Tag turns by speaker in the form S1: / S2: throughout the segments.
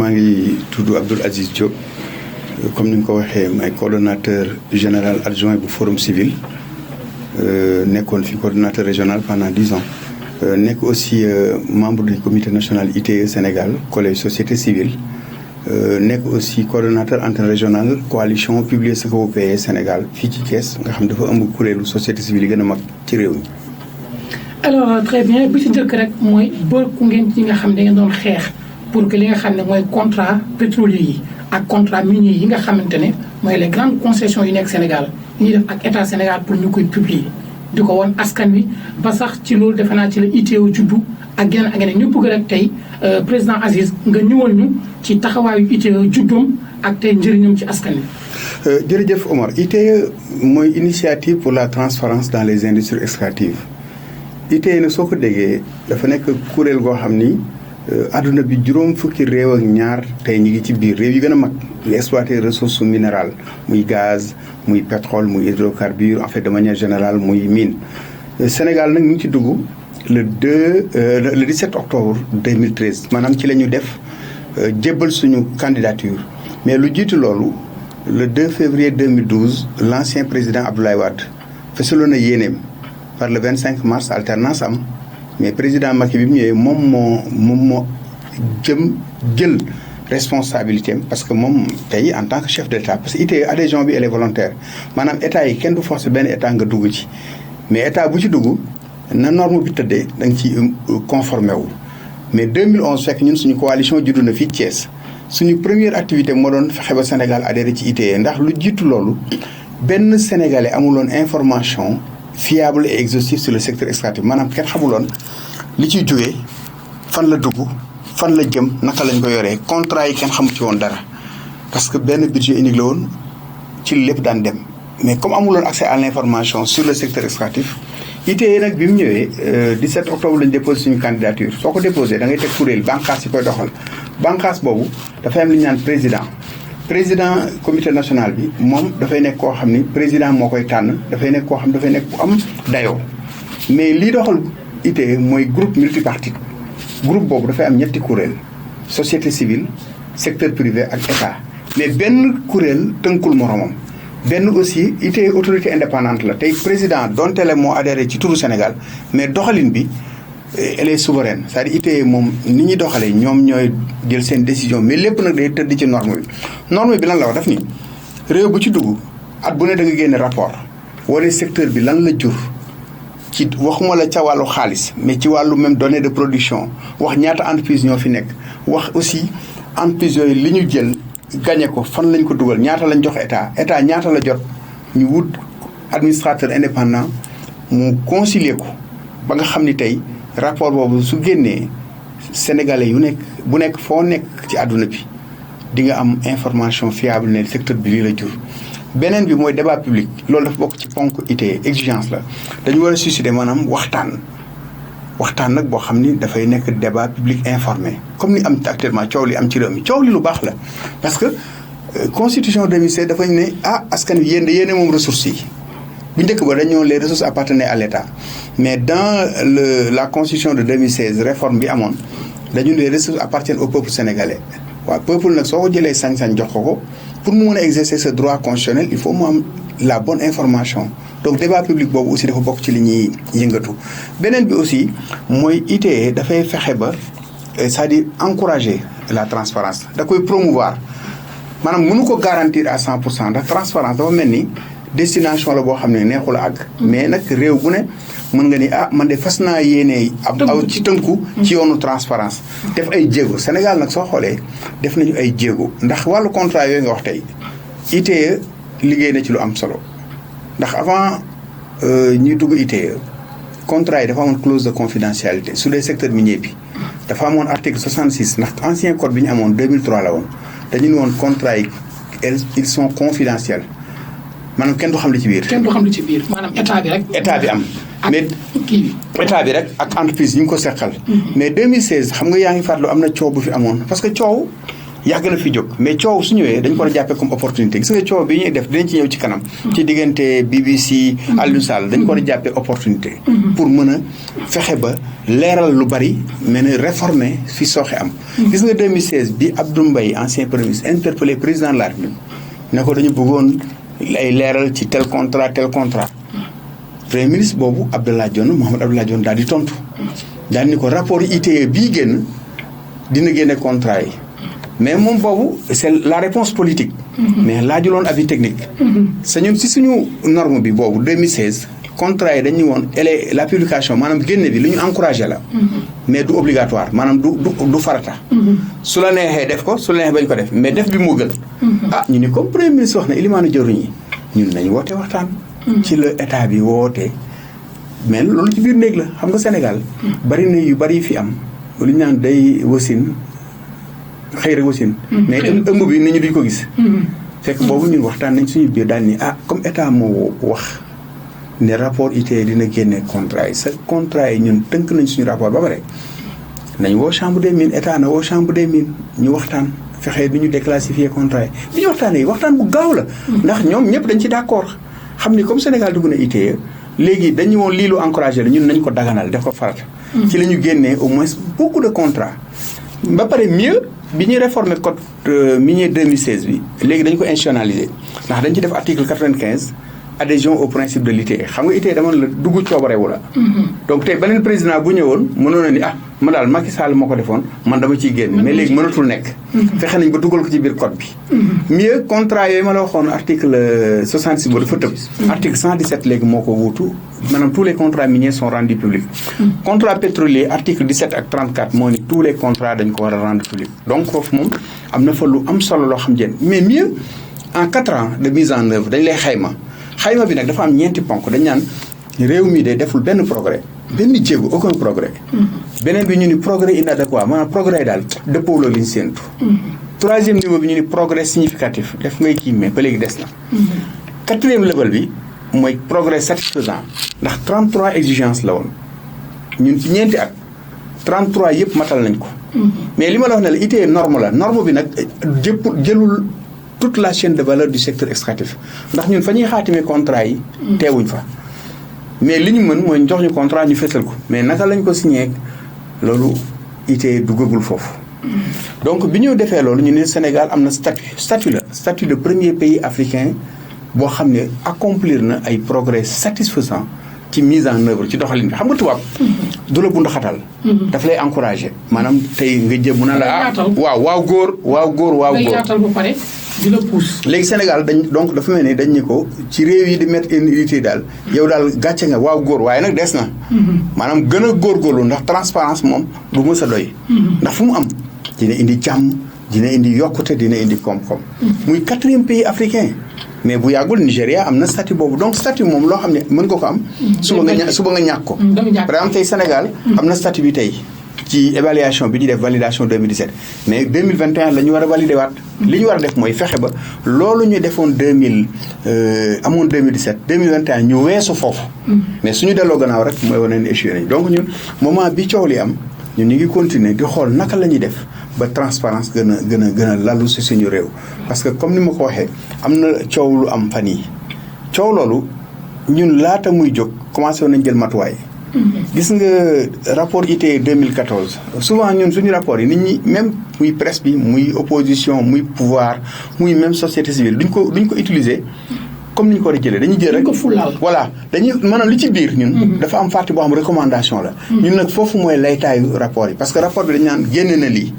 S1: maa ngi tudd Abdoul Aziz Diop comme ni nga ko waxee may coordonnateur général adjoint bu Forum Civil nekkoon fi coordonnateur régional pendant 10 ans nekk aussi membre du comité national ITIE Sénégal collège société civile nekk aussi coordonnateur antenne régional coalition Publier ce que vous payez Sénégal fii ci Thiès nga xam dafa ëmb kuréelu société civile yi gën a mag ci réew mi.
S2: alors très bien bi ci njëkk rek mooy bokk ngeen ci nga xam ne da ngeen doon xeex pour que li nga xam ne mooy contrat pétrolier yi ak contrat minier yi nga xamante ne mooy les grandes concessions yi nekk Sénégal ñuy def ak état Sénégal pour ñu koy publier di ko woon askan wi ba sax ci loolu defe naa ci la ITIE juddu ak yeneen ak yeneen ñu bëgg rek tey président Aziz nga ñëwal ñu ci taxawaayu ITIE juddoom ak tey njëriñam ci askan wi.
S1: jërëjëf Omar ITIE mooy initiative pour la transparence dans les industries extractives ITIE nag soo ko déggee dafa nekk kuréel goo xam ni adduna bi juróom fukki réew ak ñaar tey ñu ngi ci biir réew yi gën a mag yu exploiter ressources minérales muy gaz muy pétrole muy hydrocarbures en fait de manière générale muy mine. Sénégal nag ñu ngi ci dugg le 17 octobre 2013 maanaam ci la ñu def jébbal suñu candidature mais lu jiitu loolu le 2 février 2012 l'ancien président Abdoulaye Wade fesaloon na yéeneem par le 25 mars alternance am mais président Macky bi mu ñëwee moom moo jël responsabilité am parce que moom tey en tant que chef d'État parce que ITIE adhésion bi elle est volontaire maanaam état yi kenn du forcer benn état nga dugg ci mais état bu ci dugg na norme bi tëddee da nga ci conformé wu. mais 2011 fekk ñun suñu coalition juddu na fii Thiès suñu première activité moo doon fexe ba Sénégal adhéré ci ITIE ndax lu jiitu loolu benn sénégalais amuloon information fiable et exhaustive sur le secteur extractif maanaam kenn xamuloon li ciy jógee fan la dugg fan la jëm naka lañ ko yoree contrat yi kenn xamu ci woon dara parce que benn budget unique la woon ci lépp daan dem mais comme amuloon accès à l'information sur le secteur extractif ITIE nag bi mu ñëwee 17 octobre lañ déposé suñu candidature soo ko déposé da ngay teg kuréel bànqaas yi koy doxal bànqaas boobu dafay am li ñu naan président comité national bi moom dafay nekk koo xam ni président moo koy tànn dafay nekk koo xam dafay nekk ku am dayoo mais lii doxal ITIE mooy groupe multipartite groupe boobu dafay am ñetti kuréel société civile secteur privé ak état mais benn kuréel tënkul moromam benn aussi ITIE autorité indépendante la tey président donte la moo adhéré ci turu Sénégal mais doxalin bi elle est souveraine c'est-à-dire ITIE moom ni ñuy doxalee ñoom ñooy jël seen décision mais lépp nag day tëdd ci norme bi lan la wax daf ni réew bu ci dugg at bu ne da nga génne rapport wane secteur bi lan la jur ci waxuma la ca wàllu xaalis mais ci wàllu même données de production wax ñaata entreprise ñoo fi nekk wax aussi entreprise yooyu li ñu jël gagné ko fan lañ ko dugal ñaata lañ jox état ñaata la jot ñu wut administrateur indépendant mu concilier ko ba nga xam ni tey rapport boobu su génnee sénégalais yu nekk bu nekk foo nekk ci àdduna bi di nga am information fiable ne secteur bi lii la jur. beneen bi mooy débat public loolu dafa bokk ci ponk ITIE exigence la dañu war a susciter maanaam waxtaan nag boo xam ni dafay nekk débat public informé comme ni am actuellement coow li am ci réew mi coow li lu baax la parce que constitution 2016 dafa ne askan wi yéen moom ressources yi bu njëkk ba dañoo les ressources appartenaient à l'État mais dans la constitution de 2016 réforme bi amoon dañu les ressources appartiennent au peuple sénégalais waaw peuple nag soo ko jëlee sañ-sañ jox ko pour mu mën a exercer ce droit constitutionnel il faut mu am la bonne information donc débat public boobu aussi dafa bokk ci li ñuy yëngatu. beneen bi aussi mooy ITIE dafay fexe ba c'est-à-dire encourager la transparence da koy promouvoir maanaam mënu ko garantir à 100% ndax transparence dafa mel ni destination la boo xam ne neexul a àgg mais nag réew bu ne mën nga ni man de fas naa yéene aw ci tënku ci yoonu transparence def ay jéego Sénégal nag soo xoolee def nañu ay jéego ndax wàllu contrat yooyu nga wax tey ITIE liggéey na ci lu am solo ndax avant ñuy dugg ITIE contrat yi dafa amoon clause de confidentialité sur les secteurs miniers bi dafa amoon article 66 ndax ancien code bi ñu amoon 2003 la woon dañu ne woon contrat yi ils sont confidentiels maanaam kenn du xam li ci biir.
S2: kenn du xam li ci biir maanaam état bi rek.
S1: état bi am. mais état bi rek ak entreprise yi ñu ko seqal. mais 2016 xam nga yaa ngi fàttali am na coow bu fi amoon parce que coow yàgg na fi jóg mais coow su ñëwee dañ ko war a jàppee comme opportunité gis nga coow bi ñuy def dinañ ci ñëw ci kanam. ci diggante BBC Aliou Sall dañ ko war a jàppee opportunité. pour mën a fexe ba leeral lu bari mais ne réformer fi sooxe am. gis nga 2016 bi Abdou Mbaye ancien premier ministre interpellé président de la République ne ko dañu bëggoon ay leeral ci tel contrat. premier ministre boobu Mahammed Abdallah Dionne daal di tontu. daal ni ko rapport ITIE bii génn dina génne contrat yi. mais moom boobu c'est la réponse politique. mais laajuloon avis technique. ñun si suñu norme bi boobu 2016 contrat yi dañuy woon la publication maanaam génne bi lu ñu encouragé la. mais du obligatoire maanaam du farata. su la neexee def ko su la neexee bañ ko def mais def bi moo gën. ñu ni comme premier ministre wax na ilimaanu jëruñ yi ñun nañ woote waxtaan. ci la état bi woote mais loolu ci biir néeg la xam nga Sénégal. bari na yu bari fi am lu ñu naan day wasin. xëy rek wasin mais ëmb bi nit ñi duñ ko gis. fekk boobu ñun waxtaan nañ suñu biir daal ni comme état moo wax ne rapport ITIE dina génne contrat yi sa contrat yi ñun tënk nañ suñu rapport ba pare nañ woo chambre des mines état na woo chambre des mines ñu waxtaan fexe bi ñu déclassifier contrat yi bi ñu waxtaanee waxtaan bu gaaw la. ndax ñoom ñëpp dañ ci d'accord xam ni comme Sénégal dugg na ITIE léegi dañu woon lii lu encouragé la ñun nañ ko daganal def ko farata. ci la ñu génnee au moins beaucoup de contrats ba pare mieux. bi ñuy réformer code minier 2016 bi léegi dañ ko institutionnaliser ndax dañ ci def article 95 adhésion au principe de l'ITIE xam nga ITIE dama la dugg coobarewu la. donc tey beneen président bu ñëwoon mënoon na ni ma daal Macky Sall moo ko defoon man dama ciy génn mais léegi mënatul nekk. fexe nañ ba dugal ko ci biir code bi. mieux contrat yooyu ma la waxoon article 66 boobu dafa tëb. article 117 léegi moo ko wuutu maanaam tous les contrats miniers sont rendus publics. contrat pétrolier article 17 ak 34 moo ni tous les contrats dañ ko war a rendre public. donc foofu moom am na fa lu am solo loo xam jën mais mieux en 4 ans de mise en œuvre dañ lay xayma bi nag dafa am ñeenti ponk dañ naan réew mi de deful benn progrès benn jéego aucun progrès. beneen bi ñu ni progrès inadéquat maanaam progrès daal dëppoo li ñu séentu. troisième niveau bi ñu ni progrès significatif def ngay kii mais ba léegi des na. quatrième level bi mooy progrès satisfaisant ndax 33 exigences la woon ñun ci ñeenti at 33 yëpp matal nañ ko. mais li ma la wax ne la ITIE norme bi nag jëlul toute la chaîne de valeur du secteur extractif ndax ñun fa ñuy xaatimee contrat yi. teewuñ fa. mais li ñu mën mooy jox ñu contrat ñu fësal ko mais naka lañ ko signé loolu ITIE duggagul foofu. donc bi ñu defee loolu ñu ne Sénégal am na statut de premier pays africain boo xam ne accomplir na ay progrès satisfaisants ci mise en œuvre ci doxalin bi xam nga tubaab. du la bund xatal. daf lay encourager maanaam tey nga jëm mu na la waaw góor.
S2: ngay yaatal ba pare di la pousse.
S1: léegi Sénégal donc dafa mel ni dañ ñu ko ci réew yi di mettre en unité daal yow daal gàcce nga waaw góor waaye nag des na. maanaam gën a góorgóorlu ndax transparence moom du mës a doy. ndax fu mu am dina indi jàmm dina indi yokkute dina indi koom-koom. muy 4e pays africain. mais bu yàggul Nigéria am na statut boobu donc statut moom loo xam ne mën nga ko am. suba nga ñàkk ko. par exemple tey Sénégal am na statut bi tey ci évaluation bi ñu def validation 2017 mais 2021 la ñu war a valider waat. li ñu war a def mooy fexe ba loolu ñu defoon amoon 2017 2021 ñu weesu foofu. mais suñu delloo gannaaw rek mooy wane ne échoué nañ donc ñun moment bi coow li am ñun ñu ngi continuer di xool naka la ñuy def. ba transparence gën a lalu si suñu réew parce que comme ni ma ko waxee am na coow lu am fan yi coow loolu ñun laata muy jóg commencé woon nañ jël matuwaay. gis nga rapport ITIE 2014 souvent ñun suñu rapport yi nit ñi même muy presse bi muy opposition muy pouvoir muy même société civile duñ ko utiliser comme ni ñu ko war a jëlee dañuy jël rek voilà dañuy maanaam li ci biir ñun dafa am partie boo xam recommandation la ñun nag foofu mooy laytaayu rapport yi parce que rapport bi dañu naan génne na lii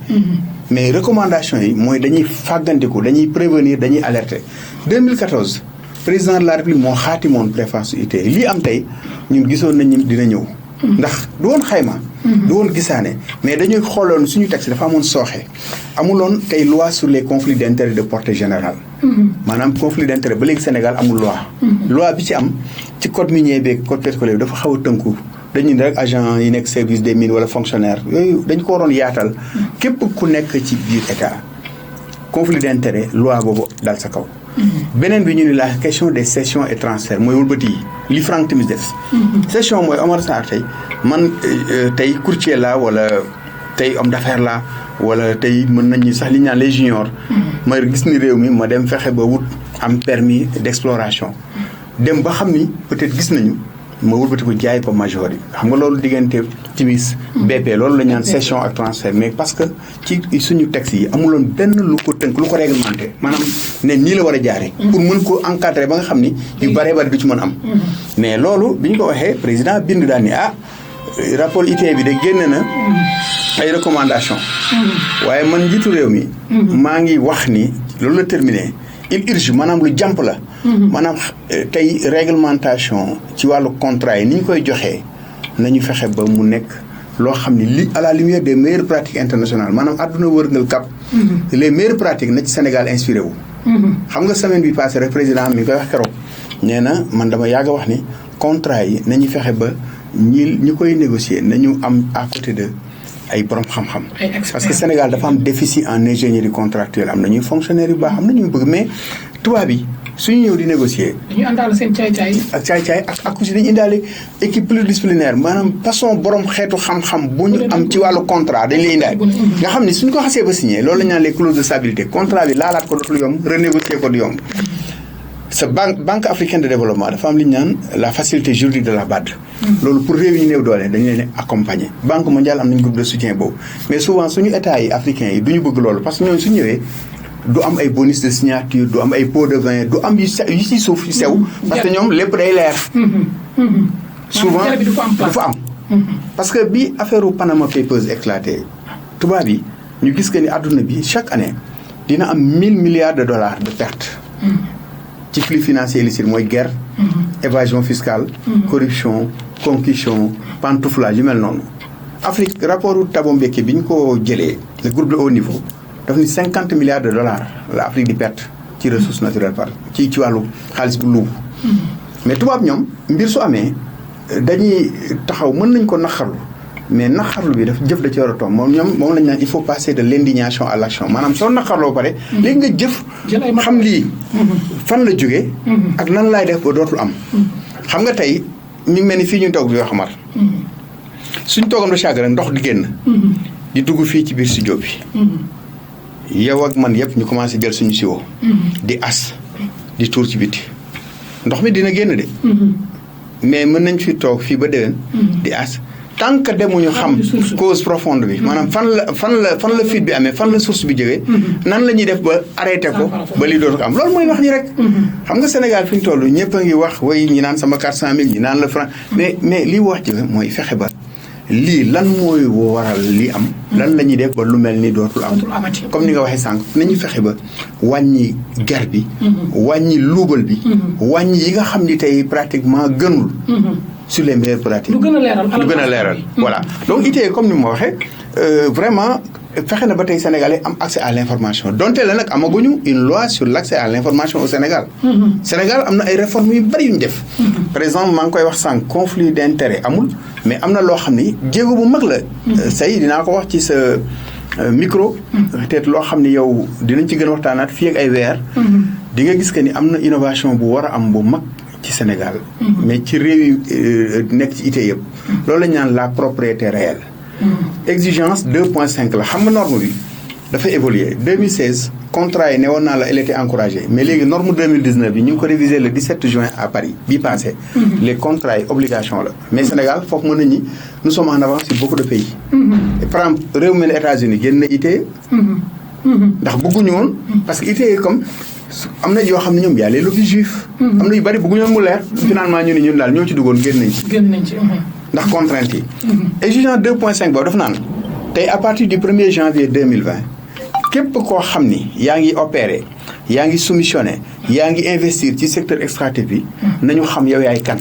S1: mais recommandation yi mooy dañuy fàggandiku dañuy prévenir dañuy alerter 2014 président de la République moo xaatimoon préface su ITIE lii am tey ñun gisoon nañu dina ñëw ndax du woon xayma du woon gisaane mais dañuy xooloon suñu texte dafa amoon sooxe amuloon tey loi sur les conflits d'intérêts de portée générale maanaam conflit d'intérêt ba léegi Sénégal amul loi bi ci am ci code minier beeg code pétrolier bi dafa xaw a tënku dañu ne rek agent yi nekk service des mines wala fonctionnaire yooyu dañ ko waroon yaatal képp ku nekk ci biir état conflit d'intérêt loi boobu dal sa kaw beneen bi ñu ni la question des cessions et transferts mooy wëlbati yi li Franck Timis def cession mooy Omar Sarr tey man tey courtier la wala tey homme d'affaires la wala tey mën nañu sax li ñu naan les juniors ma gis ni réew mi ma dem fexe ba wut am permis d'exploration dem ba xam ni peut-être gis nañu ma wëlbati ko jaay ko major yi xam nga loolu diggante timis BP loolu la ñu naan cession ak transfert mais parce que ci suñu texte yi amuloon benn lu ko tënk lu ko réglementé maanaam ne nii la war a jaaree. pour mën ko encadrer ba nga xam ni yu bëree bëri du ci mën am. mais loolu bi ñu ko waxee président bind daal ni rapport ITIE bi de génn na ay recommandations. waaye man njiitu réew mi. maa ngi wax ni loolu la terminé il urge maanaam lu jàmp la. maanaam tey réglementation ci wàllu contrat yi ni ñu koy joxee nañu fexe ba mu nekk loo xam ne li à la lumière des meilleures pratiques internationales maanaam àdduna wërngal kap les meilleures pratiques na ci Sénégal inspiré wu. xam nga semaine bi passé rek président mi ngi koy wax keroog nee na man dama yàgg a wax ni contrat yi nañu fexe ba ñi koy négocier nañu am à côté de ay borom xam-xam. parce que Sénégal dafa am déficit en ingénierie contractuelle am na ñuy fonctionnaire yu baax am na ñuy bëgg mais tubaab bi suñu ñëw di négocier.
S2: dañuy àndaale seen caay-caay.
S1: ak caay-caay ak aussi dañuy indaale équipe pluridisciplinaire maanaam façon borom xeetu xam-xam bu ñu am ci wàllu contrat dañ lay indaale. nga xam ni suñ ko xasee ba signé loolu la ñu naan les clauses de stabilité contrat bi laalaat ko dootul yomb renégocier ko du yomb. sa banque africaine de développement dafa am li ñu naan la facilité juridique de la BAD. loolu pour réew yi néew doole dañu leen accompagner. banque mondiale am nañu groupe de soutien boobu mais souvent suñu état yi africains yi du ñu bëgg loolu parce que ñooñu suñu ñëwee. du am ay bonus de signature du am ay pots de vin du am yu ci suuf yu sew. parce que ñoom lépp day leer. souvent du fa am. parce que bi affaire u Panama Papers éclaté tubaab yi ñu gis que ni àdduna bi chaque année dina am 1000 milliards de dollars de pertes. ci flux financier illicite mooy guerre. évasion fiscale. corruption concussion pantouflage yu mel noonu. Afrique rapport Thabo Mbeki bi ñu ko jëlee le groupe de haut niveau. daf ni 50 milliards de dollars la Afrique di perte ci ressources naturelles par ci wàllu xaalis bu luubu mais tubaab ñoom mbir su amee dañuy taxaw mën nañ ko naqarlu mais naqarlu bi daf jëf da ci war a toog moom lañ naan il faut passer de l'indignation à l'action maanaam soo naqarloo pare léegi nga jëf xam lii fan la jógee ak nan laay def ba dootul am xam nga tey ñu ngi mel ni fii ñu toog bi yoo xamar suñ toogam da chagre rek ndox di génn di dugg fii ci biir studio bi yow ak man yëpp ñu commencé jël suñu siwo di as di tuur ci biti ndox mi dina génn de mais mën nañ fi toog fii ba déwén di as tant que demuñu xam cause profonde bi maanaam fan la fuite bi amee fan la source bi jógee nan la ñuy def ba arrêté ko ba lii dootu ko am loolu mooy wax ji rek xam nga Sénégal fi ñu toll ñëpp a ngi wax way ñi naan sama 400 000 ñi naan la franc mais lii wax ji mooy fexe ba lii lan mooy waral li am lan la ñuy def ba lu mel ni dootul am comme ni nga waxee sànq nañu fexe ba wàññi ger bi wàññi luubal bi wàññi yi nga xam ni tey pratiquement gënul sur les meilleures pratiques
S2: lu gën a leeral
S1: voilà donc ITIE comme ni ma waxee vraiment fexe na ba tey Sénégalais am accès à l'information donte la nag amaguñu une loi sur l'accès à l'information au Sénégal Sénégal am na ay réformes yu bari yu ñu def par exemple maa ngi koy wax sànq conflit d'intérêt amul mais am na loo xam ni jéego bu mag la say dinaa ko wax ci sa micro peut-être loo xam ni yow dinañ ci gën a waxtaanaat fii ak ay weer di nga gis que ni am na innovation bu war a am bu mag ci Sénégal mais ci réew yi nekk ci ITIE yëpp loolu la ñu naan la propriété réelle exigence 2.5 la xam nga norme bi dafa évoluer 2016 contrat yi ne woon naa la elle était encouragée mais léegi norme 2019 bi ñu ngi ko révisé le 17 juin à Paris bii passé les contrats yi obligation la mais Sénégal foofu mën nañu nous sommes en avance sur beaucoup de pays par exemple réew mel ne États-Unis génn na ITIE ndax bëgguñu woon parce que ITIE comme am na yoo xam ne ñoom y a les lobbies juifs am na yu bari bëgguñu woon mu leer finalement ñu ne ñun daal ñoo ci duggoon génn nañ ci ndax contrainte yi exigence 2.5 boobu daf naan tey à partir du 1er janvier 2020 képp koo xam ni yaa ngi opérer yaa ngi soumissionner yaa ngi investir ci secteur extractif bi nañu xam yow yaay kan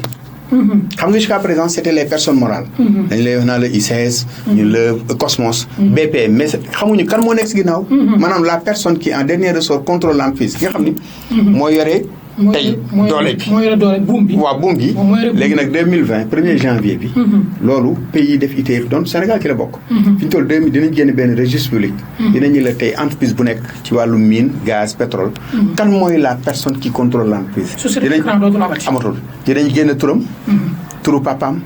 S1: xam nga jusqu'à présent c'était les personnes morales dañ lay wax naa la ICS ñu la Cosmos BP mais xamuñu kan moo nekk si ginnaaw maanaam la personne qui en dernier ressort contrôle l'entreprise ki nga xam ni moo yore tey doole bi
S2: moo yore doole buum bi
S1: waaw buum bi léegi nag 2020 1er janvier bi loolu pays def ITIE donc Sénégal ci la bokk fi ñu toll 2000 dinañ génn benn registre public dinañu la tey entreprise bu nekk ci wàllu mine gaz pétrole kan mooy la personne qui contrôle l'entreprise amatul dinañ génn turam turu papaam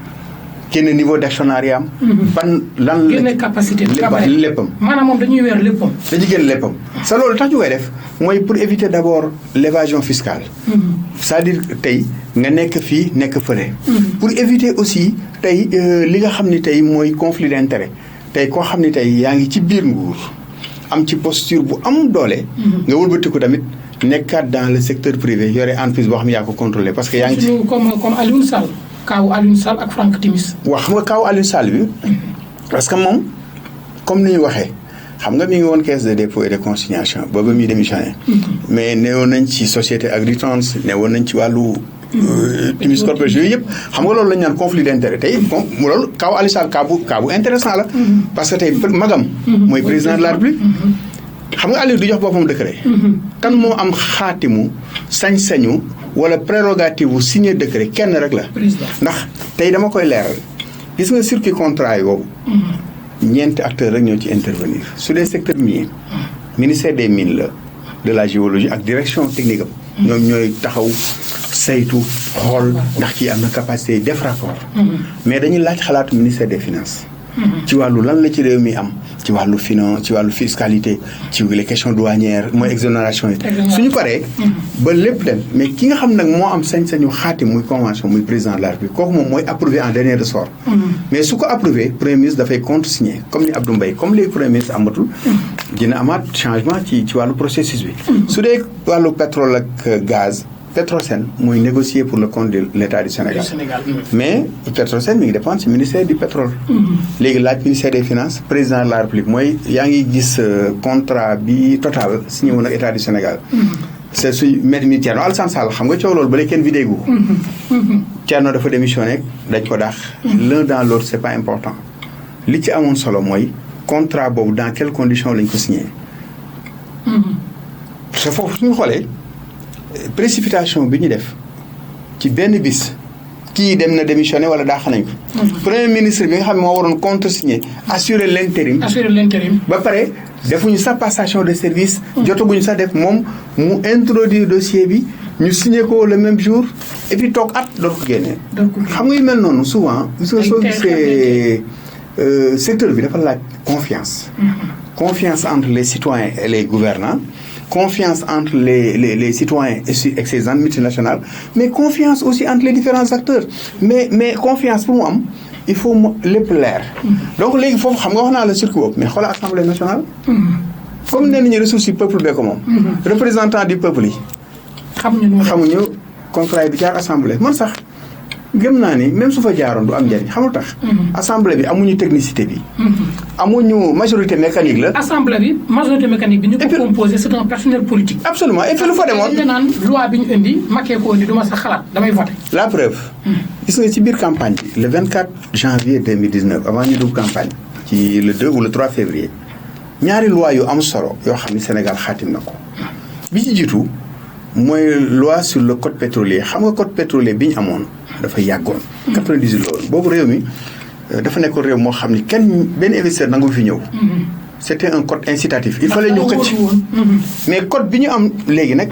S1: génne niveau d'actionnariat am. ban lan la
S2: génne capacité
S1: léppam.
S2: maanaam moom dañuy weer léppam.
S1: dañuy génne léppam sa loolu tax ñu koy def mooy pour éviter d'abord l'évasion fiscale. c'est-à-dire tey nga nekk fii nekk fële. pour éviter aussi tey li nga xam ni tey mooy conflit d'intérêt tey koo xam ni tey yaa ngi ci biir nguur am ci posture bu am doole. nga wëlbatiku tamit nekkaat dans le secteur privé yore entreprise boo xam ne yaa ko contrôlé parce que yaa ngi ci.
S2: comme Alioune Sall. kaawu Alioune Sall ak Franck Timis.
S1: waaw xam nga kaawu Alioune Sall bi parce que moom comme ni ñu waxee xam nga mi ngi woon caisse de dépôt et de consignation booba muy démissionné. mais newoon nañ ci société Agritrans newoon nañ ci wàllu. Timis corporation yooyu yëpp xam nga loolu la ñu naan conflit d'intérêt tey comme loolu kaawu Alioune Sall kaa bu intéressant la. parce que tey magam. mooy président de la République. xam nga Aliou du jox boppam décret. kan moo am xaatimu sañ-sañu wala prérogative bu signer décret kenn rek la. ndax tey dama koy leeral gis nga circuit contrat yi boobu. ñeenti acteurs rek ñoo ci intervenir su dee secteur minier. ministère des mines la de la géologie ak direction technique am. ñoom ñooy taxaw saytu xool ndax kii am na capacité def rapport. mais dañuy laaj xalaatu ministère des finances. ci wàllu lan la ci réew mi am ci wàllu finance ci wàllu fiscalité ci les questions douanières mooy exonération yi suñu paree ba lépp dem mais ki nga xam nag moo am sañ-sañu xaati muy convention muy président de la République kooku moom mooy approuvé en dernier ressort mais su ko approuvé premier ministre dafay contresigner comme ni Abdou Mbaye comme les premiers ministres amatul dina amaat changement ci wàllu processus bi su dee wàllu pétrole ak gaz Petrosen mooy négocier pour le compte de l'État du Sénégal. Mais Petrosen mi ngi dépendre ci ministère du pétrole. léegi laaj ministère des finances président de la République mooy yaa ngi gis contrat bi Total signé woon ak État du Sénégal. c'est suy mi Thierno Alassane Sall xam nga coow loolu ba léegi kenn vidéo gu ko. Thierno dafa démissionné dañ ko daax. l'un dans l'autre c'est pas important. li ci amoon solo mooy contrat boobu dans quelles conditions lañ ko signé. parce que foofu suñu xoolee. précipitation bi ñu def ci benn bis kii dem na démissionné wala dàq nañ ko. premier ministre bi nga xam ne moo waroon contresigner assurer l'intérim. ba pare defuñu sa passation de service. jotaguñu sax def moom mu introduire dossier bi ñu signé ko le même jour et puis toog at doon ko génnee. xam nga yu mel noonu souvent. soo gisee secteur bi dafa laaj confiance. confiance entre les citoyens et les gouvernants. confiance entre les citoyens et ces multinationales mais confiance aussi entre les différents acteurs mais confiance pour mu am il faut mu lépp leer donc léegi foofu xam nga wax naa la circuit boobu mais xoolal assemblée nationale comme nee nañu ressources yi peuple bee ko moom représentant du peuple yi xamuñu contrat bi jaar assemblée man sax gëm naa ni même su fa jaaroon du am njariñ xamul tax. assemblée bi amuñu technicité bi. amuñu majorité mécanique la.
S2: assemblée bi majorité mécanique bi ñu ko composé c'est un personnel politique.
S1: absolument et puis lu fa demoon.
S2: dañu naan loi bi ñu indi makkee ko indi du ma sax xalaat damay voté.
S1: la preuve. gis nga ci biir campagne bi le 24 janvier 2019 avant ñu dugg campagne ci le 2 ou le 3 février ñaari loi yu am solo yoo xam ni Sénégal xaatim na ko bi ci jiitu mooy loi sur le code pétrolier xam nga code pétrolier bi ñu amoon. dafa yàggoon 98 la woon boobu réew mi dafa nekkoon réew moo xam ni kenn benn investisseur nangu fi ñëw c'était un code incitatif il fallait ñu xëcc mais code bi ñu am léegi nag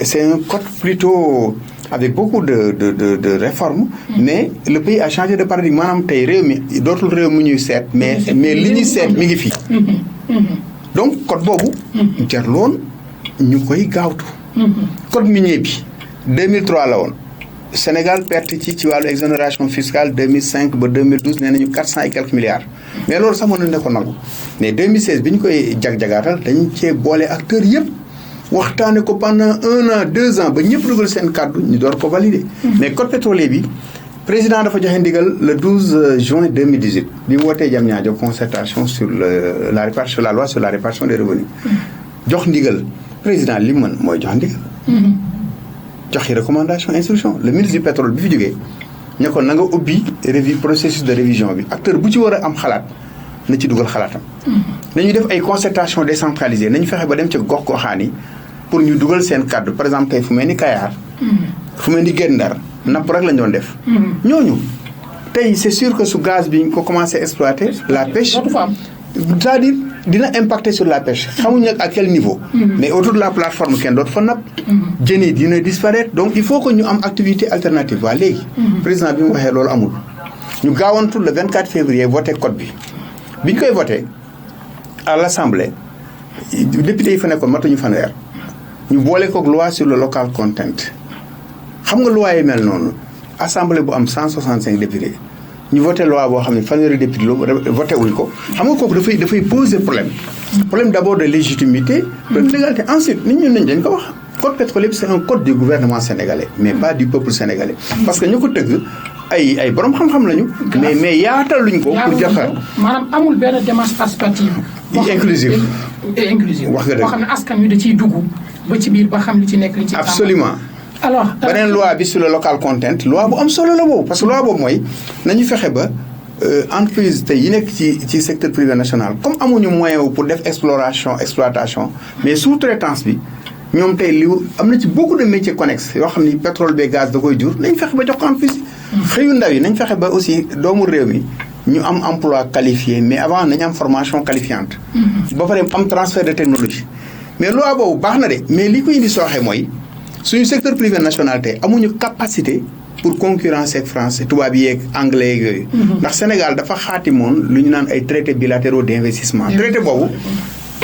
S1: c'est un code plutôt avec beaucoup de réformes mais le pays a changé de paradigme maanaam tey réew mi dootul réew mu ñuy seet mais li ñuy seet mi ngi fii donc code boobu jarloon ñu koy gaawtu code minier bi 2003 la woon Sénégal perte ci wàllu exonération fiscale 2005 ba 2012 nee nañu 400 et quelques milliards mais loolu sax mënoon na ko nangu mais 2016 bi ñu koy jag-jagaatal dañu cee boole acteurs yëpp waxtaane ko pendant 1 an 2 ans ba ñëpp dugal seen kàddu ñu door ko valider. mais code pétrolier bi président dafa joxe ndigal le 12 juin 2018 bi mu wootee Diamniadio concertation sur la loi sur la répartition des revenus jox ndigal président li mën mooy jox ndigal. joxe recommandation instruction le ministre du pétrole bi fi jógee ne ko na nga ubbi processus de révision bi acteur bu ci war a am xalaat na ci dugal xalaatam. nañu def ay concertation décentralisée nañu fexe ba dem ci gox-goxaan yi pour ñu dugal seen kàddu par exemple tey fu mel ni Kayar. fu mel ni Guet Ndar napp rek lañ doon def. ñooñu tey c'est sûr que su gaz bi ñu ko commencé exploiter la pêche. c'est-à-dire dina impacter sur la pêche xamuñ nag à quel niveau. mais autour de la plateforme kenn dootu fa napp. jën yi dina disparaître donc il faut que ñu am activité alternative waa léegi. président bi mu waxee loolu amul. ñu gaawantu le 24 février voté code bi bi ñu koy voté à l'Assemblée député yi fa nekkoon matuñu fanweer ñu boole koog loi sur le local content xam nga loi yi mel noonu assemblée bu am 165 députés ñu voté loi boo xam ne fanweeri député voté wuñ ko xam nga kooku dafay poser problème d'abord de légitimité de légalité ensuite nit ñun nañ dañ ko wax code pétrolier c'est un code du gouvernement sénégalais mais pas du peuple sénégalais parce que ñu ko tëgg ay borom xam-xam lañu mais yaataluñ ko pour joxe
S2: maanaam amul benn démarche participative
S1: inclusive
S2: wax nga dëgg boo xam ne askan wi da ciy dugg ba ci biir ba xam li ci nekk li ci
S1: absolument
S2: alors
S1: beneen loi bi sur le local content loi bu am solo la boobu parce que loi boobu mooy nañu fexe ba entreprise tey yi nekk ci secteur privé national comme amuñu moyen wu pour def exploitation mais sous-traitance bi ñoom tey li am na ci beaucoup de métiers connexes yoo xam ni pétrole be gaz da koy jur nañ fexe ba jox ko entreprise xëyu ndaw yi nañ fexe ba aussi doomu réew mi ñu am emploi qualifié mais avant nañu am formation qualifiante ba pare am transfert de technologie mais loi boobu baax na de mais li ko indi sooxe mooy suñu secteur privé national tey amuñu capacité pour concurrencer ak France tubaab yeeg anglais yeeg yooyu ndax Sénégal dafa xaatimoon lu ñu naan ay traités bilatéraux d'investissement traité boobu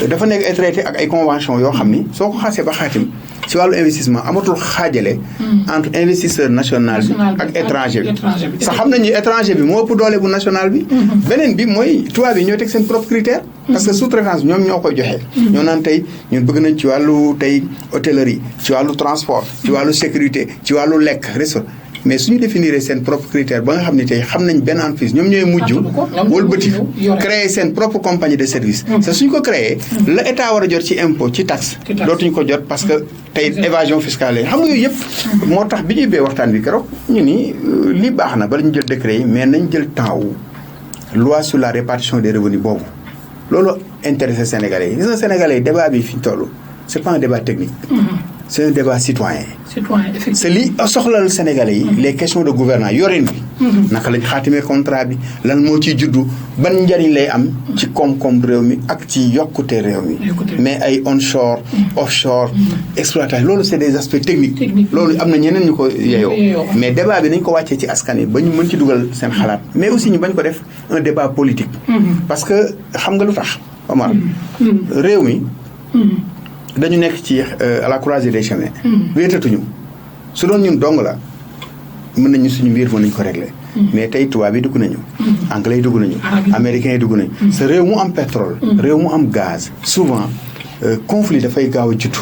S1: dafa nekk ay traité ak ay convention yoo xam ni soo ko xasee ba xaatim ci wàllu investissement amatul xaajale entre investisseur national bi ak étranger bi sax xam nañu étranger bi moo ëpp doole bu national bi beneen bi mooy tubaab yi ñoo teg seen propre critère parce que sous-traitance ñoom ñoo koy joxe ñoo naan tey ñun bëgg nañ ci wàllu tey hôtellerie ci wàllu transport ci wàllu sécurité ci wàllu lekk resto mais suñu définir seen propre critère ba nga xam ne tey xam nañ benn entreprise ñoom ñooy mujj wëlbati créer seen propre compagnie de service c'est suñu ko créer la état war a jot ci impôt ci taxe dootuñu ko jot parce que tey évasion fiscale yi xam nga yooyu yëpp moo tax bi ñu ubbee waxtaan bi keroog ñu ni lii baax na bala ñu jël décret yi mais nañ jël temps wu loi sur la répartition des revenus boobu loolu intéressé Sénégalais yi gis nga Sénégalais yi débat bi fi ñu toll c'est pas un débat technique c'est un débat citoyen
S2: effectivement
S1: c'est li soxlal Sénégalais yi les questions de gouvernance yorin bi naka lañ xaatimee contrat bi lan moo ciy juddu ban njariñ lay am ci koom-koom réew mi ak ci yokkute réew mi mais ay onshore offshore exploitation loolu c'est des aspects techniques loolu am na ñeneen ñu ko yeyoo mais débat bi nañ ko wàccee ci askan yi ba ñu mën ci dugal seen xalaat mais aussi ñu bañ ko def un débat politique parce que xam nga lu tax Omar réew mi dañu nekk ci à la croisée des chemins wéetatuñu su doon ñun dong la mën nañu suñu mbir mën nañu ko régler mais tey tubaab yi dugg nañu anglais yi dugg nañu américains yi dugg nañu sa réew mu am pétrole réew mu am gaz souvent conflit dafay gaaw a jutu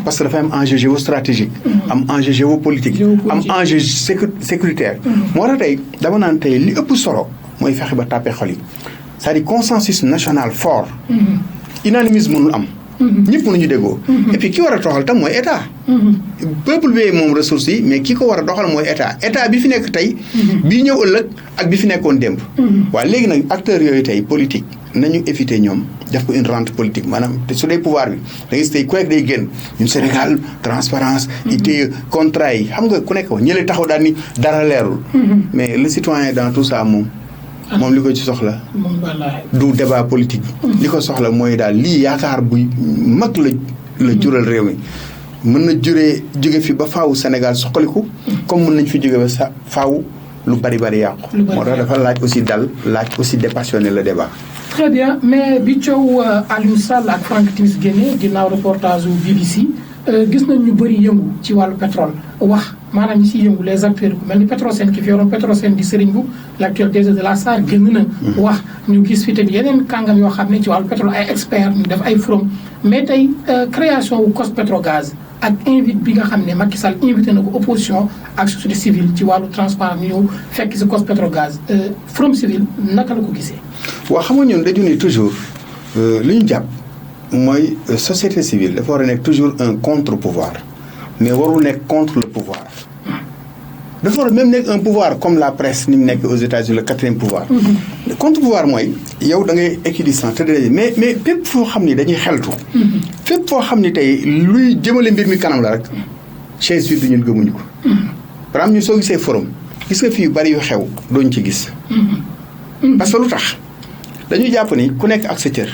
S1: parce que dafay am enjeu géostratégique am enjeu géopolitique am enjeu sécuritaire moo tax tey dama naan tey li ëpp solo mooy fexe ba tàppe xol yi c'est-à-dire consensus national fort unanimisme mënul am ñëpp mënuñu déggoo et puis ki war a doxal tam mooy état peuple bi moom ressources yi mais ki ko war a doxal mooy état bi fi nekk tey bii ñëw ëllëg ak bi fi nekkoon démb waaw léegi nag acteurs yooyu tey politique nañu éviter ñoom def ko une rente politique maanaam te su dee pouvoir bi da ngay gis tey ku nekk day génn ñun Sénégal transparence ITIE contrat yi xam nga ku nekk wax ñële taxaw daal ni dara leerul mais le citoyen dans tout ça moom li ko ci soxla du débat politique li ko soxla mooy daal lii yaakaar bu mag la jural réew mi mën na jóge fi ba faawu Sénégal soxaliku comme mën nañ fi jóge ba faawu lu bari yàqu moo tax dafa laaj aussi dépassionner le débat.
S2: Très bien mais bi coow Aliou Sall ak Franck Timis génne ginnaaw reportage u BBC gis nañ ñu bëri yëngu ci wàllu pétrole wax maanaam ñi siy yëngu les acteurs ku mel ni Petrosen ki fi yoroon Petrosen di Serigne Mboup l'actuel DG de la SAR génn na wax ñu gis fi tamit yeneen kàngam yoo xam ne ci wàllu pétrole ay experts ñu def ay forum mais tey création wu COS-Petrogaz ak invite bi nga xam ne Macky Sall invité na ko opposition ak société civile ci wàllu transparence ñu ñëw fekk si COS-Petrogaz forum civil naka la ko gisee.
S1: waaw xam nga ñun dañu ne toujours li ñu jàpp mooy société civile dafa war a nekk toujours un contre-pouvoir mais warul nekk contre le pouvoir dafa war a même nekk un pouvoir comme la presse ni mu nekk aux États-Unis le 4e pouvoir. contre-pouvoir mooy yow da ngay équidistant te mais fépp foo xam ni dañuy xeltu. fépp foo xam ni tey luy jëmale mbir mi kanam la rek chaise vide bi ñun gëmuñu ko. par exemple ñu soo gisee forum gis nga fii yu bari yu xew dooñu ci gis. parce que lu tax dañuy jàpp ni ku nekk ak sa cër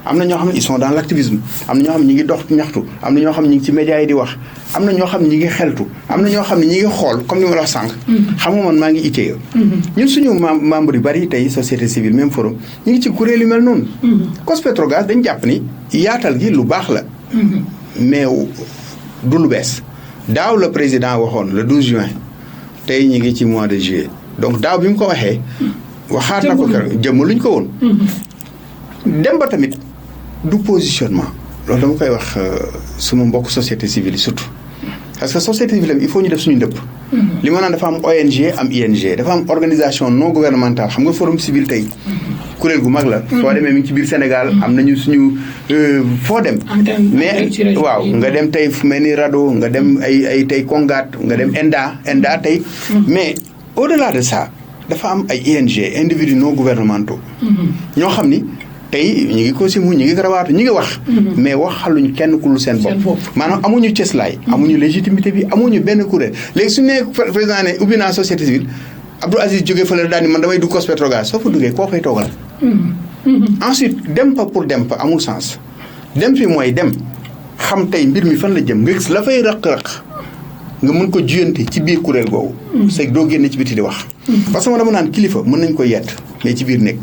S1: am na ñoo xam ne ils sont dans l'activisme am na ñoo xam ne ñi ngi dox ñaxtu am na ñoo xam ne ñi ngi ci médias yi di wax am na ñoo xam ne ñi ngi xeltu am na ñoo xam ne ñi ngi xool comme ni ma la wax sànq. xam nga man maa ngi ITIE. ñun suñu membre yu bari tey société civile même forum ñu ngi ci kuréel yu mel noonu. COS-Petrogaz dañ jàpp ni yaatal gi lu baax la. mais du lu bees daaw la président waxoon le 12 juin tey ñu ngi ci mois de juillet donc daaw bi mu ko waxee. waxaat na ko keroog jëmmaluñ ko woon. dem ba tamit du positionnement loolu dama koy wax suma mbokk société civile yi surtout parce que société civile il faut ñu def suñu ndëpp. li ma naan dafa am ONG am ING dafa am organisation non gouvernementale xam nga forum civil tey kuréel gu mag la. foo demee mi ngi ci biir Sénégal am nañu suñu foo dem. mais waaw nga dem tey fu mel ni RADDHO nga dem ay tey Kongat nga dem ENDA tey. mais au-delà de ça dafa am ay ING individus non gouvernementaux. ñoo xam ni. tey ñu ngi ko si mu ñu ngi garawaatu ñu ngi wax. mais waxaluñ kenn ku lu seen bopp. maanaam amuñu cëslaay. amuñu légitimité bi amuñu benn kuréel léegi su ne président ne ubbi naa société civile Abdou Aziz jógee fële daal ni man damay dugg COS-Petrogaz soo fa duggee koo fay toogal. ensuite dem pa pour dem pa amul sens. dem fi mooy dem xam tey mbir mi fan la jëm nga gis la fay raq-raq nga mën ko juyante ci biir kuréel googu. c'est doo génne ci biti di wax. parce que man dama naan kilifa mën nañ ko yett mais ci biir nekk.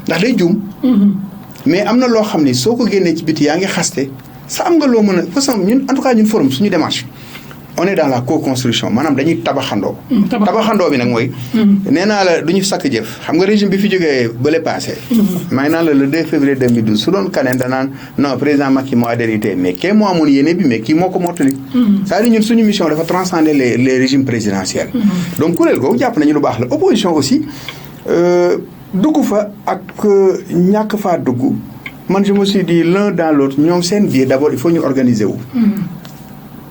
S1: ndax day juum. mais am na loo xam ni soo ko génnee ci biti yaa ngi xaste sa am nga loo mën a parce que ñun en tout cas ñun forum suñu démarche on est dans la co-construction maanaam dañuy tabaxandoo. tabaxandoo bi nag mooy. nee naa la du ñu sakk jëf xam nga régime bi fi jógee bële passé. may naa la le 2 février 2012 su doon kaneen danaan non président Macky moo adhérité mais kii moo amoon yéene bi mais kii moo ko mottali. c'est-à-dire ñun suñu mission dafa transcender les régimes présidentiels. donc kuréel googu jàpp nañu lu baax la opposition aussi. dugg fa ak ñàkk faa dugg man je me suis dit l'un dans l'autre ñoom seen biir d'abord il faut ñu organiser wu.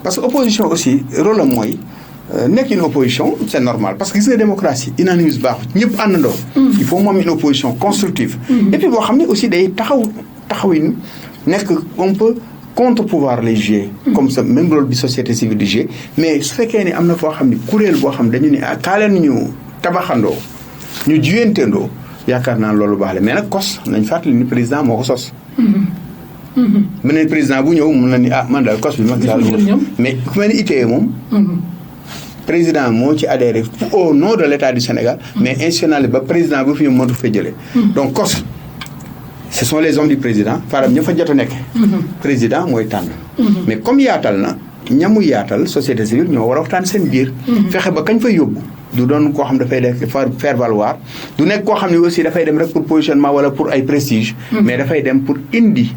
S1: parce que opposition aussi rôle am mooy nekk une opposition c'est normal parce que gis nga démocratie unanimisme baaxu ñëpp àndandoo. il faut moom une opposition constructive. et puis boo xam ne aussi day taxawin nekk on peut contre-pouvoir les jouer. comme ça même rôle bi société civile di jouer mais su fekkee ni am na foo xam ne kuréel boo xam dañu ne kaa leen ñu tabaxandoo ñu juyantendoo yaakaar naa loolu baax la mais nag COS nañ fàttali ni président moo ko sos. beneen président bu ñëw mun na ni man daal COS bi mag daal mais ku mel ni ITIE moom. président moo ci adhéré au nom de l'État du Sénégal. mais institutionnalisé ba président bu fi ñëw mënatu fa jëlee. donc COS ce sont les hommes du président faram ña fa jot a nekk. président mooy tànn. mais comme yaatal na ñamu yaatal société civile ñoo war a waxtaan seen biir. fexe ba kañ fay yóbbu. du doon koo xam dafay def faire valoir du nekk koo xam ne aussi dafay dem rek pour positionnement wala pour ay prestige. mais dafay dem pour indi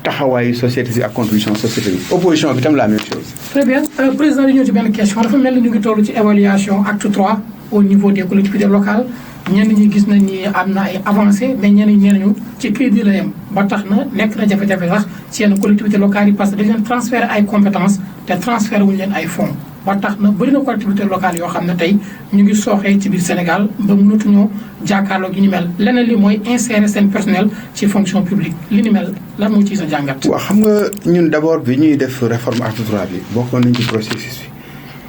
S1: taxawaayu société si ak contribution société bi opposition bi tam la même chose.
S2: très bien président di ñëw ci benn question dafa mel ni ñu ngi toll ci évaluation acte 3 au niveau des collectivités locales ñenn ñi gis nañ ni am na ay avancées mais ñenn ñi nee nañu ci kayit yi la yem ba tax na nekk na jafe-jafe sax ci yenn collectivités locales yi parce que dañ leen transférer ay compétences te transférer wuñu leen ay fonds. ba tax na bëri na collectivité locale yoo xam ne tey ñu ngi sooxee ci biir Sénégal ba mënatuñoo jàkkaarloo gi ni mel leneen li mooy insérer seen personnel ci fonction publique li ni mel lan moo ciy sa jàngat.
S1: waaw xam nga ñun d'abord bi ñuy def réforme acte 3 bi bokkoon nañ ci processus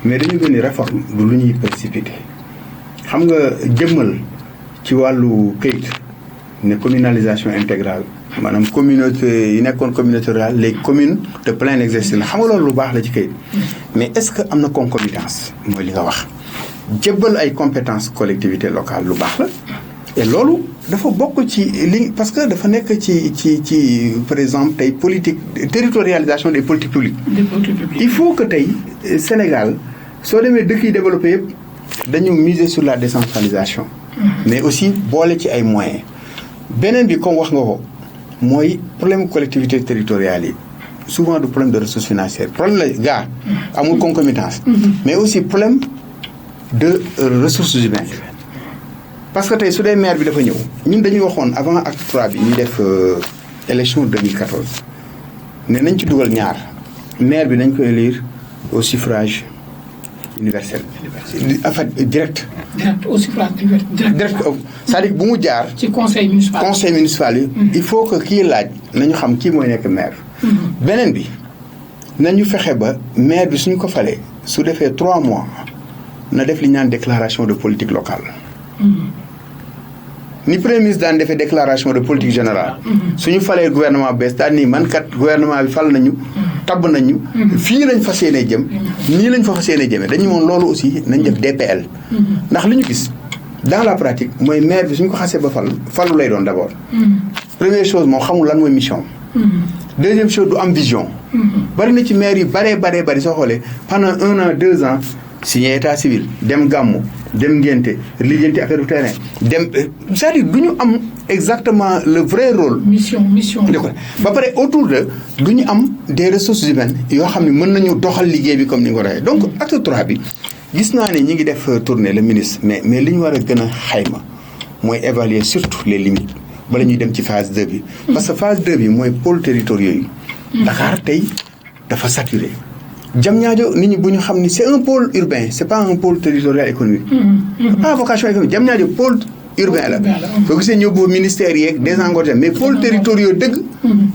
S1: bi mais dañu gën ni réforme du lu ñuy précipité xam nga jëmmal ci wàllu këyit ne communalisation intégrale maanaam communauté yi nekkoon communauté rurale les communes de plein exercice la xam nga loolu lu baax la ci kayit mais est-ce que am na concomitance mooy li nga wax jébbal ay compétences collectivité locale lu baax la et loolu dafa bokk ci li parce que dafa nekk ci par exemple tey politique territorialisation des politiques publiques il faut que tey Sénégal soo demee dëkk yi développé yëpp dañu miser sur la décentralisation mais aussi boole ci ay moyens beneen bi comme wax nga ko mooy problème collectivité territoriale yi souvent du problème de ressources financières problème la gaa amul concomitance mais aussi problème de ressources humaines parce que tey su dee maire bi dafa ñëw ñun dañuy waxoon avant acte 3 bi ñuy def élection 2014 ne nañ ci dugal ñaar maire bi nañ koy élire au suffrage universel en fait direct
S2: au suffrage
S1: direct c'est-à-dire bu mu jaar
S2: ci conseil municipal
S1: yi il faut que kii laaj nañu xam kii mooy nekk maire beneen bi nañu fexe ba maire bi suñu ko falee su defee 3 mois na def li ñu naan déclaration de politique locale ni premier ministre daan defee déclaration de politique générale suñu falee gouvernement bees daan nii man kat gouvernement bi fal nañu tabb nañu fii lañ fas yéenee jëm nii lañ fa fas yéenee jëmee dañu moom loolu aussi nañ def DPL ndax li ñu gis dans la pratique mooy maire bi suñu ko xasee ba falu lay doon d'abord première chose moom xamul lan mooy mission deuxième chose du am vision bari na ci maire yu bari soo xoolee pendant 1 an 2 ans signé état civil dem gàmmu dem ngénte lijjanti affaire du terrain dem c'est-à-dire du ñu am exactement le vrai rôle
S2: mission
S1: ba pare autour de du ñu am des ressources humaines yoo xam ne mën nañu doxal liggéey bi comme ni nga ko waxee donc acte 3 bi gis naa ne ñi ngi def tournée le ministre mais li ñu war a gën a xayma mooy évaluer surtout les limites bala ñuy dem ci phase 2 bi parce que phase 2 bi mooy pôles territoriaux yi Dakar tey dafa saturé Diamniadio nit ñi bu ñu xam ni c'est un pôle urbain c'est pas un pôle territorial économique pas vocation économique Diamniadio pôle urbain la boo gisee ñëw boobu ministère yeeg désengorgé mais pôle territoriaux dëgg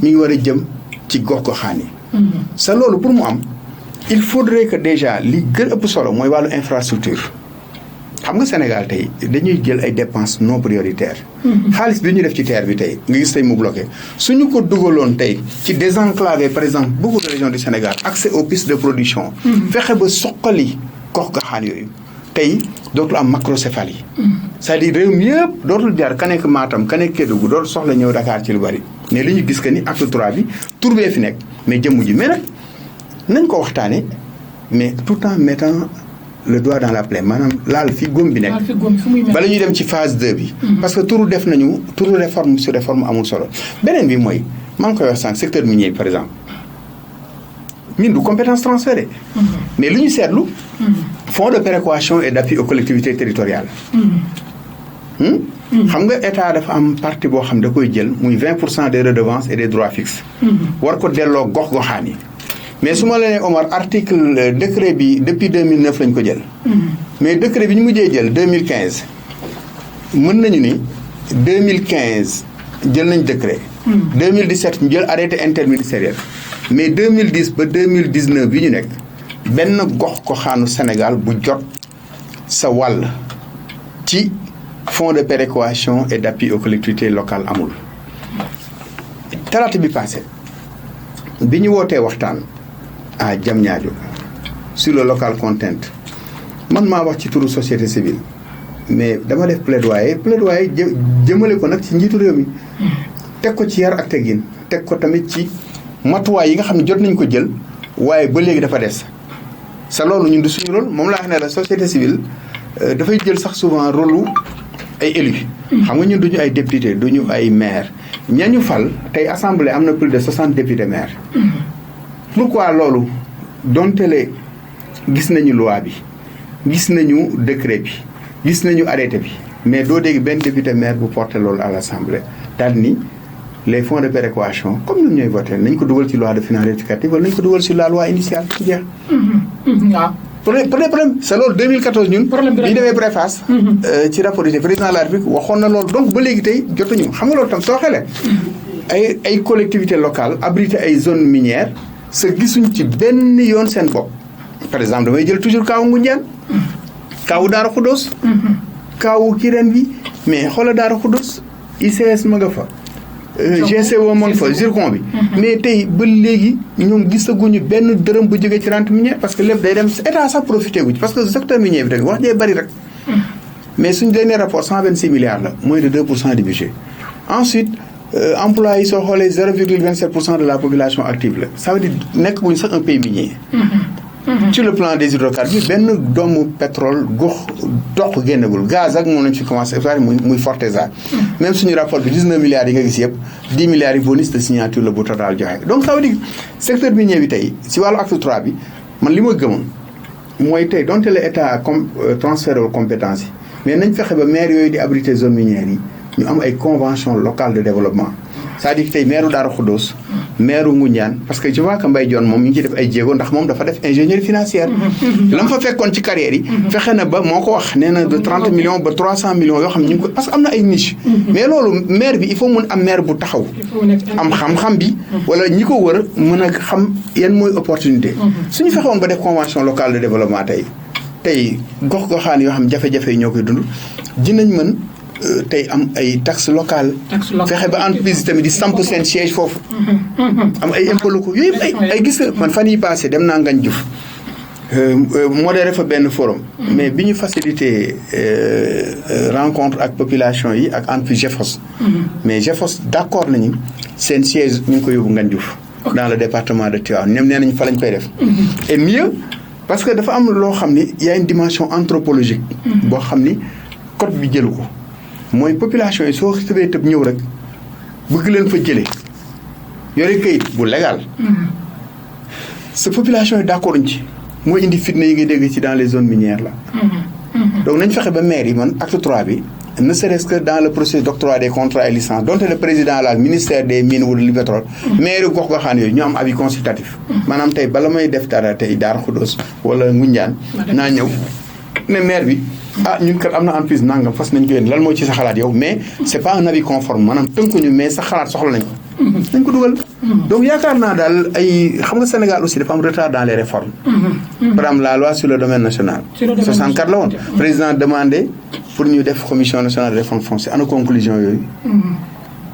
S1: mi ngi war a jëm ci gox-goxaan yi sa loolu pour mu am il faudrait que déjà li gën ëpp solo mooy wàllu infrastructure xam nga Sénégal tey dañuy jël ay dépenses non prioritaires xaalis bi ñu def ci terre bi tey nga gis tey mu bloqué suñu ko dugaloon tey ci désenclaver par exemple beaucoup de régions du Sénégal accès aux pistes de production fexe ba soqali gox-goxaan yooyu tey dootul am macrocéphalie c'est-à-dire réew mi yëpp dootul jaar ka nekk Matam ka nekk Kédougou dootul soxla ñëw Dakar ci lu bari mais li ñu gis que ni acte 3 bi tur bee fi nekk mais jëmm ji mais nag nañ ko waxtaane mais tout en mettant le doigt dans la plaie maanaam laal fi góom bi nekk bala ñuy dem ci phase 2 bi parce que turu réforme sur réforme amul solo beneen bi mooy maa ngi koy wax sànq secteur minier par exemple ñun du compétence transférée mais li ñu seetlu fonds de péréquation et d'appui aux collectivités territoriales xam nga état dafa am partie boo xam da koy jël muy 20% des redevances et des droits fixes war ko delloo gox-goxaan yi mais su ma la nee Omar article décret bi depuis 2009 lañ ko jël mais décret bi ñu mujjee jël 2015 mën nañu ni 2015 jël nañ décret 2017 ñu jël arrêté interministériel mais 2010 ba 2019 bi ñu nekk benn gox-goxaanu Sénégal bu jot sa wàll ci fonds de péréquation et d'appui aux collectivités locales amul talaata bi passé bi ñu wootee waxtaan à Diamniadio sur le local content man maa wax ci turu société civile mais dama def plaidoyer jëmale ko nag ci njiitu réew mi teg ko ci yar ak teggin teg ko tamit ci matuwaay yi nga xam ne jot nañ ko jël waaye ba léegi dafa des sa loolu ñun du suñu rôle moom laa xam ne la société civile dafay jël sax souvent rôle ay élus xam nga ñun duñu ay député duñu ay maire ñañu fal tey assemblée am na plus de 60 députés maires pourquoi loolu donte le gis nañu loi bi gis nañu décret bi gis nañu arrêté bi mais doo dégg benn député maire bu porté loolu à l'assemblée daal ni les fonds de péréquation comme ñun ñooy voté nañ ko dugal ci loi de finances rectificative wala nañ ko dugal ci la loi initiale ci jeex
S2: waaw
S1: problème c'est loolu 2014 ñun bi ñu demee préface ci rapport du président de la République waxoon na loolu donc ba léegi tey jotuñu xam nga loolu tam soo xelee ay collectivités locales abrité ay zones minières sa gisuñ ci benn yoon seen bopp par exemple damay jël toujours kaawu Ngoundiane kaawu Daara Khoudoss kaawu Kirène bi mais xoola Daara Khoudoss ICS ma nga fa GCO moom fa zircon bi mais tey ba léegi ñoom gisaguñu benn dërëm bu jógee ci rente minière parce que lépp day dem état sax profité gu ci parce que secteur minier bi tamit wax jee bari rek mais suñu dernier rapport 126 milliards la moins de 2% du budget ensuite emploi yi soo xoolee 0,27% de la population active la ça veut dire nekk buñu sax un pays minier sur le plan des hydrocarbures benn doomu pétrole gox dox génnagul gaz ak moom lañ fi commencé muy Forteza même suñu rapport bi 19 milliards yi nga gis yëpp 10 milliards yi bonus de signature la bu total joxe donc ça veut dire secteur minier bi tey si wàllu acte 3 bi man li ma gëmoon mooy tey donte le état transféré wul compétence yi mais nañ fexe ba maire yooyu di abriter zone minière yi ñu am ay convention locale de développement c'est-à-dire tey maire Daara Khoudoss maire Ngoundiane parce que je vois que Mbaye Dione moom mi ngi ci def ay jéego ndax moom dafa def ingénierie financière la mu fa fekkoon ci carrière yi fexe na ba moo ko wax nee na de 30 millions ba 300 millions yoo xam ne ñu ngi ko parce que am na ay niche mais loolu maire bi il faut mun am maire bu taxaw am xam-xam bi wala ñi ko wër mën a xam yan mooy opportunité suñu fexewoon ba def convention locale de développement tey gox-goxaan yoo xam jafe-jafe yi ñoo koy dund dinañ mën tey am ay taxes locales. fexe ba entreprise tamit di samp seen siège foofu. am ay impôts locaux yooyu yëpp ay gis nga man fan yii passé dem naa Ngagne Diouf. modéré fa benn forum. mais bi ñu facilité rencontre ak population yi ak entreprise GEFOS. mais GEFOS d'accord nañu seen siège ñu ngi ko yóbbu Ngagne Diouf. dans le département de Tivaouane ñoom nee nañu fa lañ koy def. et mieux parce que dafa am loo xam ni y a une dimension anthropologique. boo xam ni code bi jëlu ko. mooy population yi soo tëbee tëb ñëw rek bëgg leen fa jëlee yore kayit bu légal. sa population yi d'accord ñu ci. mooy indi fitna yi nga dégg ci dans les zones minières là. donc nañ fexe ba maire yi man acte 3 bi ne serait-ce que dans le processus d'octroi des contrats et licences donte le président la ministère des mines wala du pétrole. maire gox goxaan yooyu ñu am avis consultatif. maanaam tey bala may def dara tey Darou Khoudoss wala Ngoundiane naa ñëw ne maire bi. ñun kat am na entreprise nangam fas nañ ko yéen lan moo ci sa xalaat yow mais c'est pas un avis conforme maanaam tënkuñu mais sa xalaat soxla nañ ko. nañ ko dugal. donc yaakaar naa daal xam nga Sénégal aussi dafa am retard dans les réformes. par exemple la loi sur le domaine national. 64 la woon président demandé pour ñu def commission nationale de réforme foncière ana conclusion yooyu.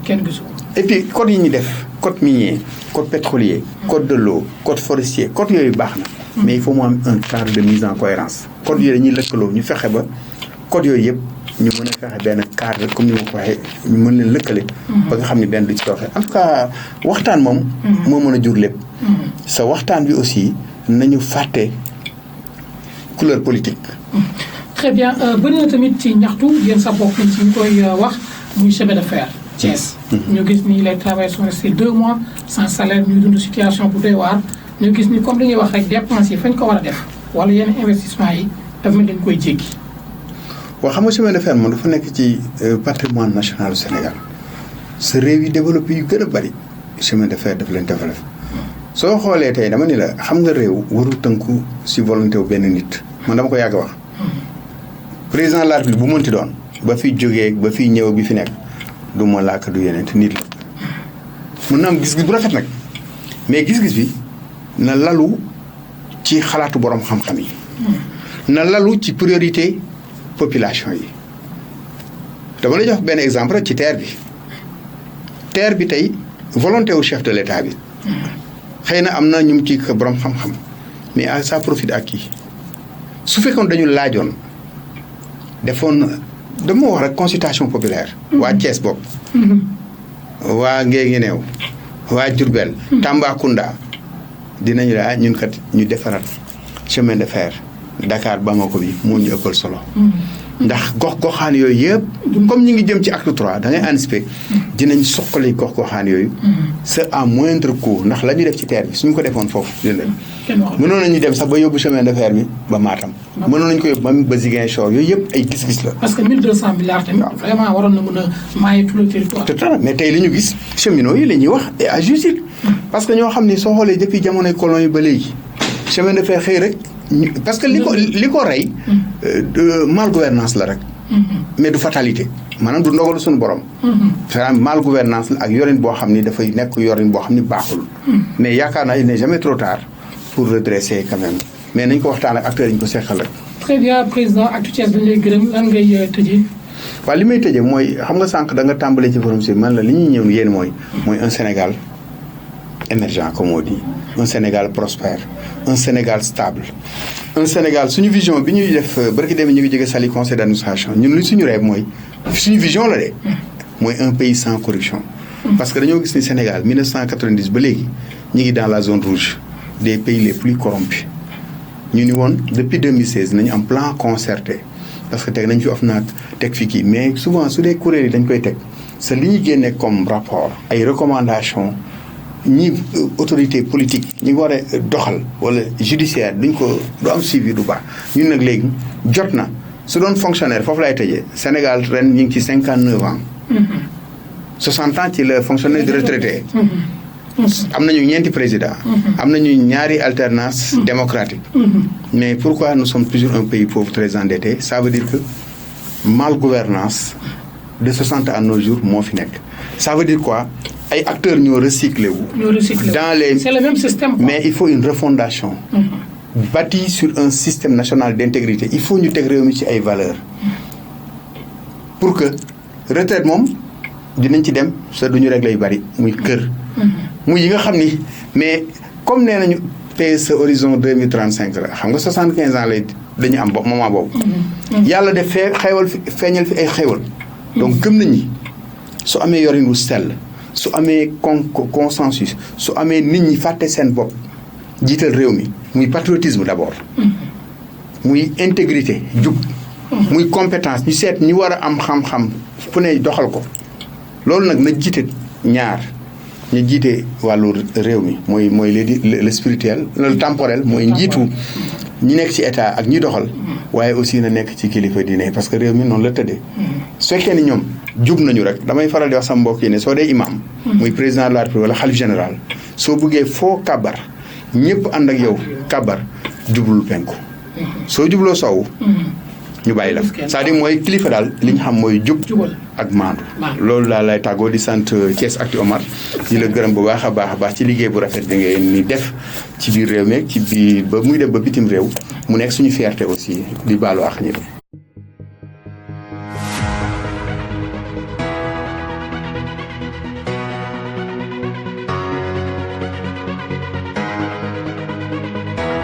S2: kenn gisu ko.
S1: et puis code yi ñu def code minier code pétrolier. code de l'eau code forestier code yooyu baax na. mais il faut mu am un cadre de mise en cohérence code yooyu dañuy lëkkaloo ñu fexe ba code yooyu yëpp ñu mën a fexe benn cadre comme ni ma ko waxee ñu mën leen lëkkale. ba nga xam ne benn du ci tooxee en tout cas waxtaan moom. moo mën a jur lépp. sa waxtaan bi aussi nañu fàtte couleur politique.
S2: très bien bëri na tamit ci ñaxtu yéen sa bopp ci ñu koy wax muy chemin de fer Thiès. ñu gis ni les travailleurs sont restés 2 mois sans salaire ñu dund situation bu doy waar. ñu gis ni comme li ñuy wax rek dépenses yi fañ ko war a def wala yenn investissement yi dafa mel dañ koy jéggi.
S1: waaw xam nga chemin de fer moom dafa nekk ci patrimoine national du Sénégal sa réew yi développé yu gën a bari chemin de fer daf leen développé. soo xoolee tey dama ni la xam nga réew warul tënku si volonté wu benn nit man dama ko yàgg wax. président de la République bu mënti doon ba fi jógee ba fi ñëw bi fi nekk du ma laaka du yeneen nit la. mun na am gis-gis bu rafet nag mais gis-gis bi. na lalu ci xalaatu borom xam-xam yi. na lalu ci priorité population yi. dama la jox benn exemple rek ci terre bi tey volonté wu chef de l'État bi. xëy na am na ñu ci borom xam-xam mais ça profite à qui su fekkoon dañu laajoon defoon dama wax rek consultation populaire. waa Thiès bopp. waa Guinguinéo waa Diourbel. Tambacounda. dinañu la ñun kat ñu defaraat chemin de fer Dakar Bamako bi moo ñu ëppal solo. ndax gox-goxaan yooyu yëpp. comme ñu ngi jëm ci acte 3 da ngay anticiper. dinañ soqali gox-goxaan yooyu. c'est à moindre coût ndax la ñu def ci terre bi suñu ko defoon foofu. mënoon nañu dem sax ba yóbbu chemin de fer bi ba Matam. mënoon nañu ko yóbbu ba Ziguinchor yooyu yëpp ay gis-gis la.
S2: parce que 1200 milliards tamit. vraiment waroon na mën a mailler tout le territoire.
S1: mais tey li ñu gis cheminots yi la ñuy wax et à juste titre parce que ñoo xam ni soo xoolee depuis jamonoy colon yi ba léegi chemin de fer xëy rek parce que li ko rey mal gouvernance la rek mais du fatalité maanaam du ndogalu suñu borom mal gouvernance la ak yorin boo xam ni dafay nekk yorin boo xam ni baaxul mais yaakaar naa il n'est jamais trop tard pour redresser quand même mais nañ ko waxtaan ak acteurs yi ñu ko seqal rek.
S2: très bien président Actu Thiès dañ lay gërëm lan ngay tëjee.
S1: waaw li may tëjee mooy xam nga sànq da nga tàmbalee ci forum si man la li ñuy ñëw yéen mooy un Sénégal émergent comme on dit un Sénégal prospère un Sénégal stable un Sénégal suñu vision bi ñuy def barki dem ñu ngi jóge Saly conseil d'administration ñun li suñu rêve mooy suñu vision la de mooy un pays sans corruption parce que dañoo gis ni Sénégal 1990 ba léegi ñu ngi dans la zone rouge des pays les plus corrompus ñu ni woon depuis 2016 nañu am plan concerté parce que teg nañ fi OFNAC teg fi kii mais souvent su dee kuréel yi dañ koy teg c'est li ñu génne comme rapport ay recommandations ñi autorité politique ñi war a doxal wala judiciaire duñ ko du am suivi du baax ñun nag léegi jot na su doon fonctionnaire foofu lay tëjee Sénégal ren ñu ngi ci 59 ans 60 ans ci la fonctionnaire de retraité am nañu ñeenti président am nañu ñaari alternance démocratique mais pourquoi nous sommes toujours un pays pauvre très endetté ça veut dire que mal gouvernance de 60 à nos jours moo fi nekk ça veut dire quoi ay acteurs ñoo recyclé wu dans les
S2: c'est le même système
S1: mais il faut une refondation bâtie sur un système national d'intégrité il faut ñu teg réew mi ci ay valeurs pour que retraite moom dinañ ci dem sa duñu régler yu bari muy kër. muy yi nga xam ni mais comme nee nañu PSE horizon 2035 la xam nga 75 ans lay dañu am moment boobu. yàlla def xeewal feeñal fi ay xeewal. donc gëm nañ ni su amee yorin wu sell su amee consensus su amee nit ñi fàtte seen bopp jiital réew mi muy patriotisme d'abord. muy intégrité jub. muy compétence ñu seet ñi war a am xam-xam fu ne doxal ko loolu nag na jiite ñaar ñu jiite wàllu réew mi mooy le spirituel le temporel mooy njiitu ñi nekk ci état ak ñi doxal waaye aussi na nekk ci kilifa diine parce que réew mi noonu la tëddee. su fekkee ni ñoom jub nañu rek damay faral di wax sama mbokk yi ne soo dee imam. muy président de la République wala xalif général soo buggee foo kabar ñëpp ànd ak yow kabar jublul penku soo jubloo soowu. ñu bàyyi la c'est-à-dire mooy kilifa daal li ñu xam mooy jub ak maandu loolu daal lay tàggoo di sant Thiesactu Omar di la gërëm bu baax a baax ci liggéey bu rafet bi ngeen ni def ci biir réew mi ci biir ba muy dem ba bitim réew mu nekk suñu fierté aussi di baalu ak ñëpp